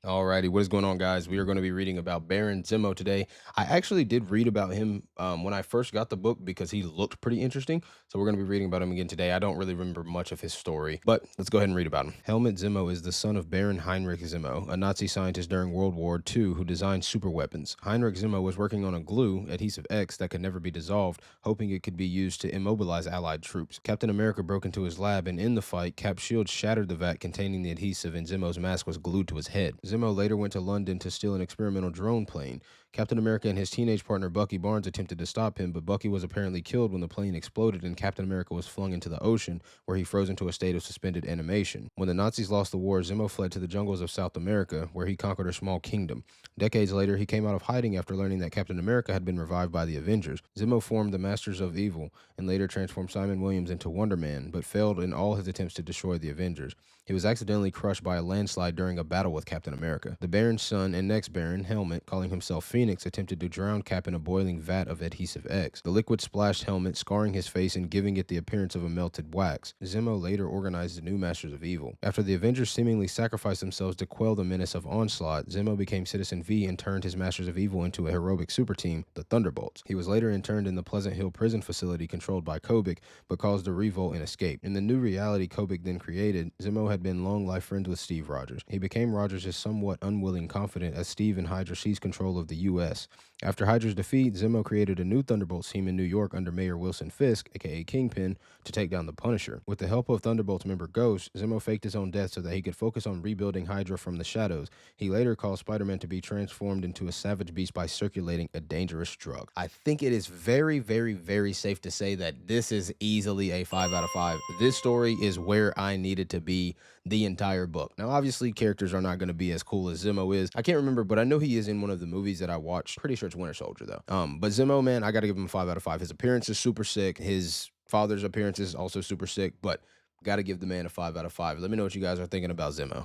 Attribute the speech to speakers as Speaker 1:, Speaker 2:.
Speaker 1: Alrighty, what is going on, guys? We are going to be reading about Baron Zemo today. I actually did read about him when I first got the book because he looked pretty interesting. So we're going to be reading about him again today. I don't really remember much of his story, but let's go ahead and read about him. Helmut Zemo is the son of Baron Heinrich Zemo, a Nazi scientist during World War II who designed superweapons. Heinrich Zemo was working on a glue, adhesive X, that could never be dissolved, hoping it could be used to immobilize Allied troops. Captain America broke into his lab, and in the fight, Cap's shield shattered the vat containing the adhesive, and Zemo's mask was glued to his head. Zemo later went to London to steal an experimental drone plane. Captain America and his teenage partner Bucky Barnes attempted to stop him, but Bucky was apparently killed when the plane exploded and Captain America was flung into the ocean, where he froze into a state of suspended animation. When the Nazis lost the war, Zemo fled to the jungles of South America, where he conquered a small kingdom. Decades later, he came out of hiding after learning that Captain America had been revived by the Avengers. Zemo formed the Masters of Evil and later transformed Simon Williams into Wonder Man, but failed in all his attempts to destroy the Avengers. He was accidentally crushed by a landslide during a battle with Captain America. The Baron's son and next Baron, Helmut, calling himself Phoenix, attempted to drown Cap in a boiling vat of adhesive X. The liquid splashed Helmut, scarring his face and giving it the appearance of a melted wax. Zemo later organized the new Masters of Evil. After the Avengers seemingly sacrificed themselves to quell the menace of Onslaught, Zemo became Citizen V and turned his Masters of Evil into a heroic super team, the Thunderbolts. He was later interned in the Pleasant Hill prison facility controlled by Kobik, but caused a revolt and escaped. In the new reality Kobik then created, Zemo had been long life friends with Steve Rogers. He became Rogers' somewhat unwilling confidant as Steve and Hydra seized control of the U.S. After Hydra's defeat, Zemo created a new Thunderbolts team in New York under Mayor Wilson Fisk, aka Kingpin, to take down the Punisher. With the help of Thunderbolts member Ghost, Zemo faked his own death so that he could focus on rebuilding Hydra from the shadows. He later caused Spider-Man to be transformed into a savage beast by circulating a dangerous drug. I think it is very, very, very safe to say that this is easily a 5 out of 5. This story is where I needed to be the entire book. Now, obviously, characters are not going to be as cool as Zemo is. I can't remember, but I know he is in one of the movies that I watched. Pretty sure it's Winter Soldier, though. But Zemo, man, I got to give him a 5 out of 5. His appearance is super sick. His father's appearance is also super sick, but got to give the man a 5 out of 5. Let me know what you guys are thinking about Zemo.